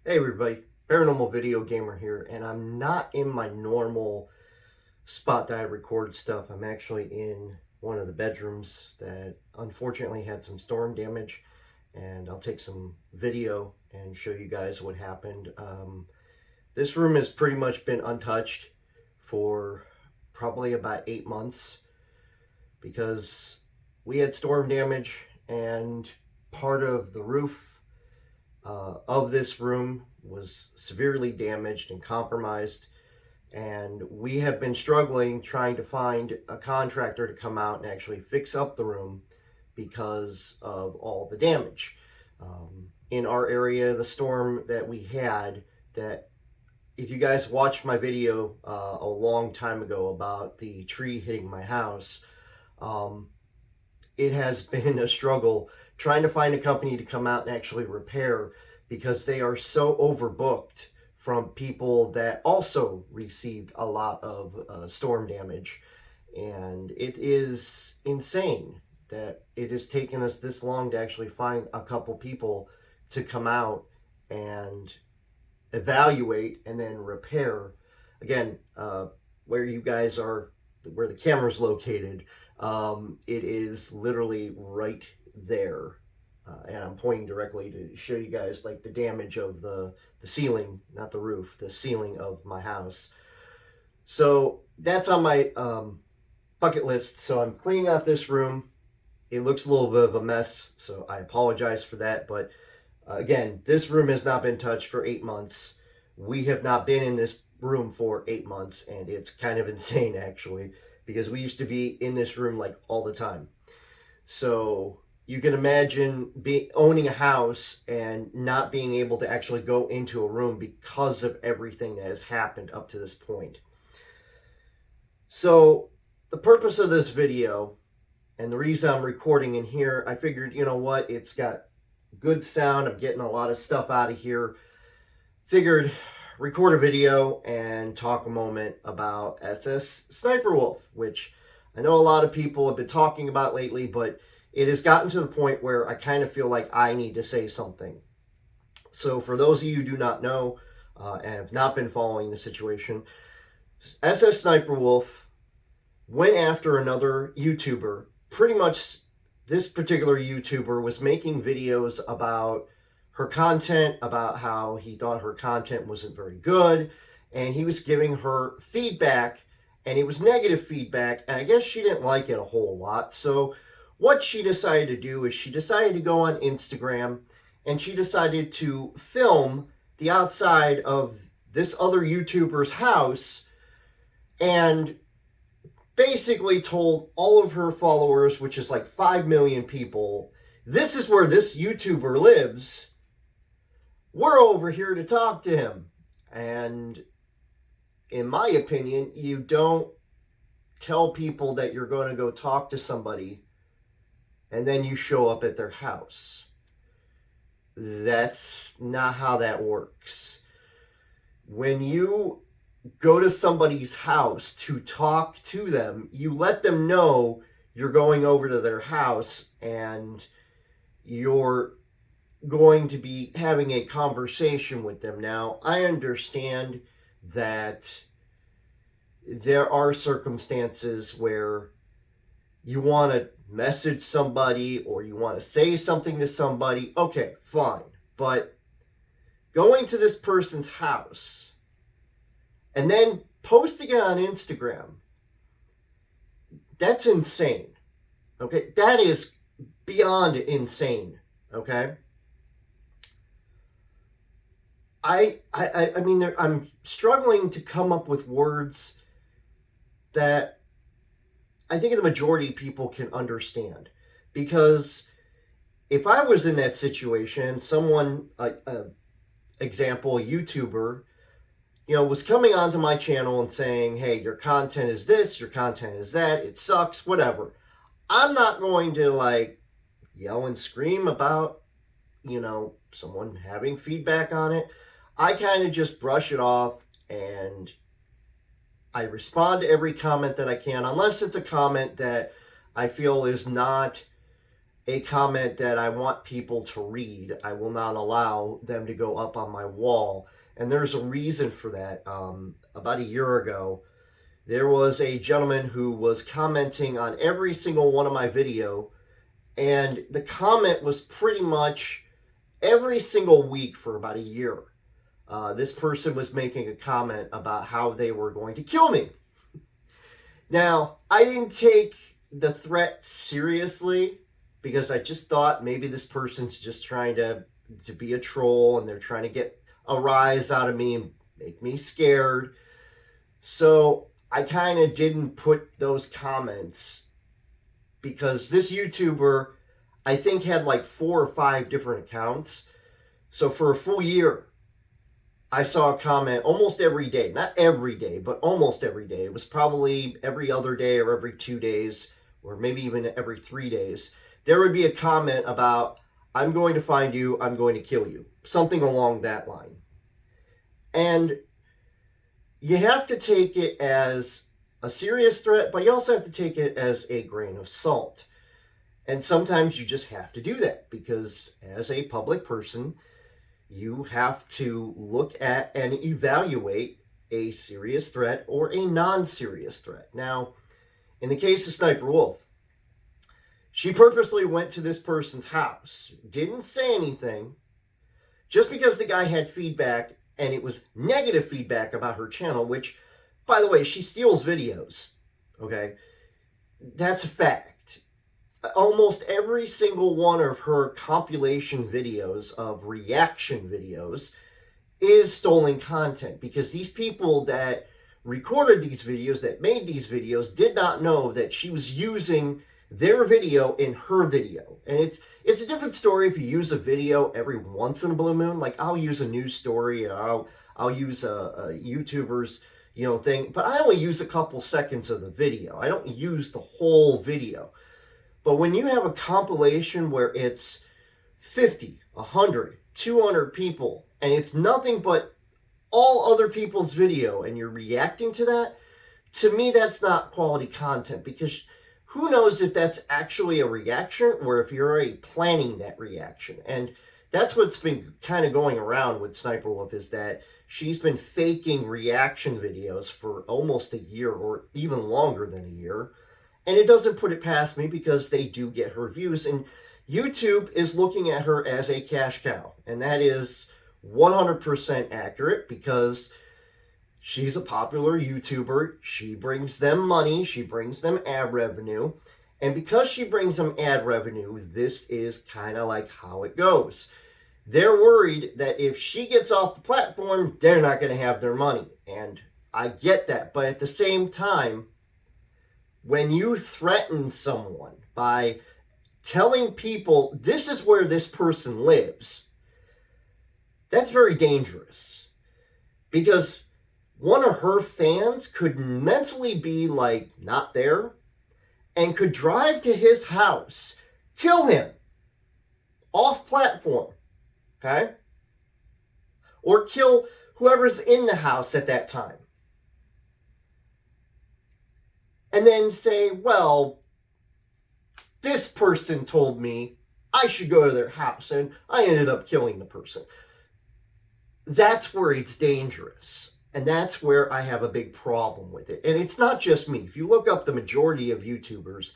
Hey everybody, Paranormal Video Gamer here, and I'm not in my normal spot that I record stuff. I'm actually in one of the bedrooms that unfortunately had some storm damage, and I'll take some video and show you guys what happened. This room has pretty much been untouched for probably about 8 months because we had storm damage, and part of the roof of this room was severely damaged and compromised, and we have been struggling trying to find a contractor to come out and actually fix up the room because of all the damage. In our area, the storm that we had, that if you guys watched my video a long time ago about the tree hitting my house, um, it has been a struggle trying to find a company to come out and actually repair, because they are so overbooked from people that also received a lot of storm damage. And it is insane that it has taken us this long to actually find a couple people to come out and evaluate and then repair. Again, where you guys are, where the camera's located, it is literally right there. And I'm pointing directly to show you guys like the damage of the ceiling, not the roof, the ceiling of my house. So that's on my bucket list. So I'm cleaning out this room. It looks a little bit of a mess, so I apologize for that. But again, this room has not been touched for 8 months. We have not been in this room for 8 months, and it's kind of insane actually, because we used to be in this room like all the time. So you can imagine owning a house and not being able to actually go into a room because of everything that has happened up to this point. So the purpose of this video, and the reason I'm recording in here, I figured, you know what, it's got good sound. I'm getting a lot of stuff out of here. Figured record a video and talk a moment about sssniperwolf, which I know a lot of people have been talking about lately, but it has gotten to the point where I kind of feel like I need to say something. So for those of you who do not know and have not been following the situation, sssniperwolf went after another YouTuber. Pretty much this particular YouTuber was making videos about her content, about how he thought her content wasn't very good, and he was giving her feedback, and it was negative feedback, and I guess she didn't like it a whole lot. So what she decided to do is she decided to go on Instagram, and she decided to film the outside of this other YouTuber's house, and basically told all of her followers, which is like 5 million people, this is where this YouTuber lives. We're over here to talk to him. And in my opinion, you don't tell people that you're going to go talk to somebody and then you show up at their house. That's not how that works. When you go to somebody's house to talk to them, you let them know you're going over to their house and you're going to be having a conversation with them. Now, I understand that there are circumstances where you want to message somebody or you want to say something to somebody. Okay, fine. But going to this person's house and then posting it on Instagram, that's insane. Okay, that is beyond insane. Okay, I mean, I'm struggling to come up with words that I think the majority of people can understand. Because if I was in that situation, someone, example, a YouTuber, was coming onto my channel and saying, hey, your content is this, your content is that, it sucks, whatever. I'm not going to yell and scream about, someone having feedback on it. I kind of just brush it off and I respond to every comment that I can, unless it's a comment that I feel is not a comment that I want people to read. I will not allow them to go up on my wall. And there's a reason for that. About a year ago, there was a gentleman who was commenting on every single one of my video, and the comment was pretty much every single week for about a year. This person was making a comment about how they were going to kill me. Now, I didn't take the threat seriously because I just thought maybe this person's just trying to be a troll and they're trying to get a rise out of me and make me scared. So I kind of didn't put those comments because this YouTuber, I think, had like 4 or 5 different accounts. So for a full year, I saw a comment almost every day. Not every day, but almost every day. It was probably every other day or every 2 days, or maybe even every 3 days. There would be a comment about, I'm going to find you, I'm going to kill you. Something along that line. And you have to take it as a serious threat, but you also have to take it as a grain of salt. And sometimes you just have to do that because as a public person, you have to look at and evaluate a serious threat or a non-serious threat. Now, in the case of Sniper Wolf, she purposely went to this person's house, didn't say anything, just because the guy had feedback, and it was negative feedback about her channel, which, by the way, she steals videos, okay? That's a fact. Almost every single one of her compilation videos of reaction videos is stolen content because these people that recorded these videos, that made these videos, did not know that she was using their video in her video. And it's a different story if you use a video every once in a blue moon. Like I'll use a news story and I'll use a YouTuber's thing, but I only use a couple seconds of the video. I don't use the whole video. But when you have a compilation where it's 50, 100, 200 people, and it's nothing but all other people's video, and you're reacting to that, to me that's not quality content, because who knows if that's actually a reaction or if you're already planning that reaction. And that's what's been kind of going around with Sniper Wolf, is that she's been faking reaction videos for almost a year or even longer than a year. And it doesn't put it past me because they do get her views. And YouTube is looking at her as a cash cow. And that is 100% accurate because she's a popular YouTuber. She brings them money. She brings them ad revenue. And because she brings them ad revenue, this is kind of like how it goes. They're worried that if she gets off the platform, they're not going to have their money. And I get that. But at the same time, when you threaten someone by telling people this is where this person lives, that's very dangerous. Because one of her fans could mentally be like not there and could drive to his house, kill him off platform, okay? Or kill whoever's in the house at that time. And then say, well, this person told me I should go to their house, and I ended up killing the person. That's where it's dangerous. And that's where I have a big problem with it. And it's not just me. If you look up the majority of YouTubers,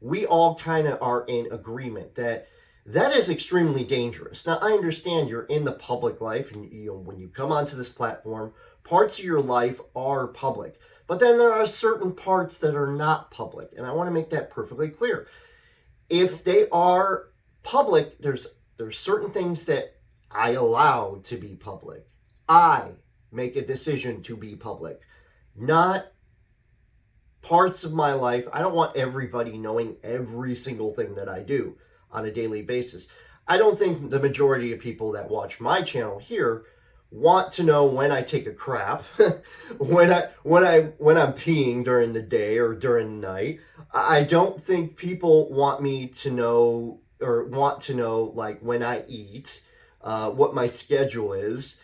we all kind of are in agreement that that is extremely dangerous. Now, I understand you're in the public life, and when you come onto this platform, parts of your life are public. But then there are certain parts that are not public, and I want to make that perfectly clear. If they are public, there's certain things that I allow to be public. I make a decision to be public, not parts of my life. I don't want everybody knowing every single thing that I do on a daily basis. I don't think the majority of people that watch my channel here want to know when I take a crap, when I'm peeing during the day or during the night. I don't think people want me to know, or want to know like when I eat, what my schedule is.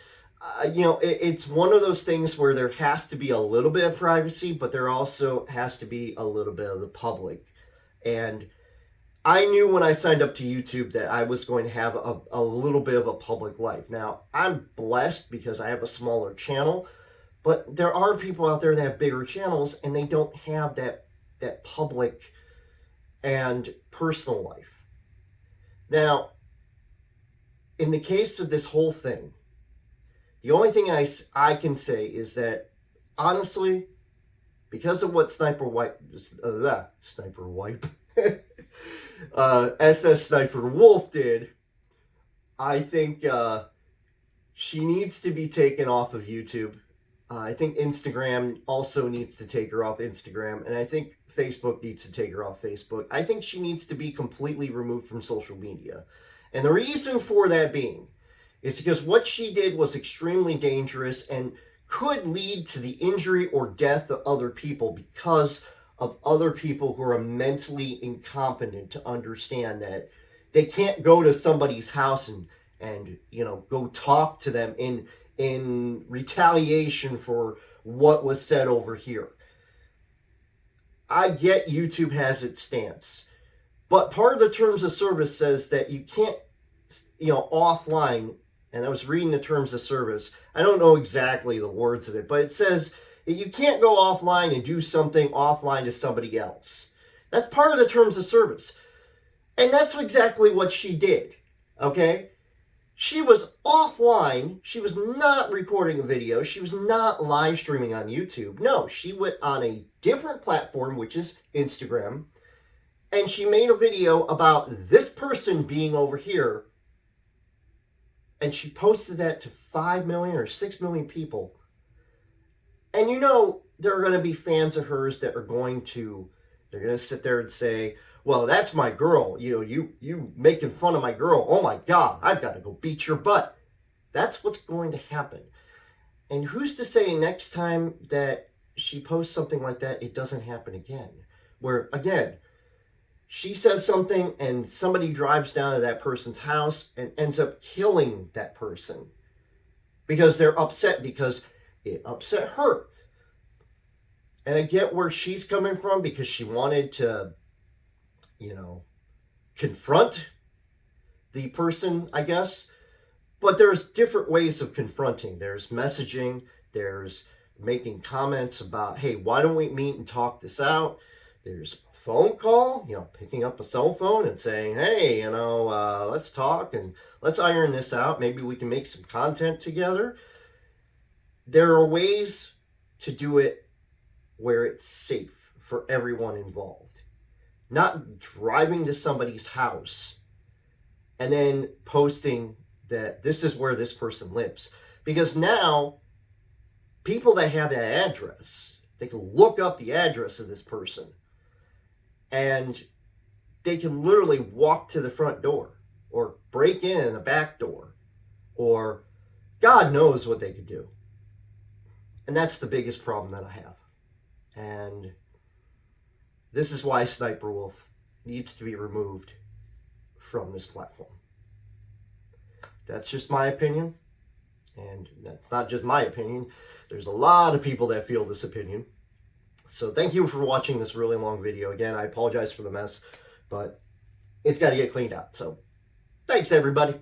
It's one of those things where there has to be a little bit of privacy, but there also has to be a little bit of the public. And I knew when I signed up to YouTube that I was going to have a little bit of a public life. Now, I'm blessed because I have a smaller channel, but there are people out there that have bigger channels and they don't have that public and personal life. Now, in the case of this whole thing, the only thing I can say is that, honestly, because of what Sniper Wipe, sssniperwolf did, I think she needs to be taken off of YouTube. I think Instagram also needs to take her off Instagram, and I think Facebook needs to take her off Facebook. I think she needs to be completely removed from social media. And the reason for that being is because what she did was extremely dangerous and could lead to the injury or death of other people because of other people who are mentally incompetent to understand that they can't go to somebody's house and go talk to them in retaliation for what was said over here. I get YouTube has its stance, but part of the terms of service says that you can't, offline, and I was reading the terms of service. I don't know exactly the words of it, but it says that you can't go offline and do something offline to somebody else. That's part of the terms of service. And that's exactly what she did, okay? She was offline. She was not recording a video. She was not live streaming on YouTube. No, she went on a different platform, which is Instagram, and she made a video about this person being over here, and she posted that to 5 million or 6 million people. And there are going to be fans of hers that are going to sit there and say, well, that's my girl. You making fun of my girl. Oh my God, I've got to go beat your butt. That's what's going to happen. And who's to say next time that she posts something like that, it doesn't happen again? Where, again, she says something and somebody drives down to that person's house and ends up killing that person because they're upset because it upset her. And I get where she's coming from because she wanted to, confront the person, I guess. But there's different ways of confronting. There's messaging. There's making comments about, hey, why don't we meet and talk this out? There's phone call, picking up a cell phone and saying, hey, let's talk and let's iron this out. Maybe we can make some content together. There are ways to do it where it's safe for everyone involved. Not driving to somebody's house and then posting that this is where this person lives. Because now, people that have that address, they can look up the address of this person and they can literally walk to the front door or break in the back door or God knows what they could do. And that's the biggest problem that I have. And this is why Sniper Wolf needs to be removed from this platform. That's just my opinion. And that's not just my opinion. There's a lot of people that feel this opinion. So thank you for watching this really long video. Again, I apologize for the mess, but it's got to get cleaned out. So thanks, everybody.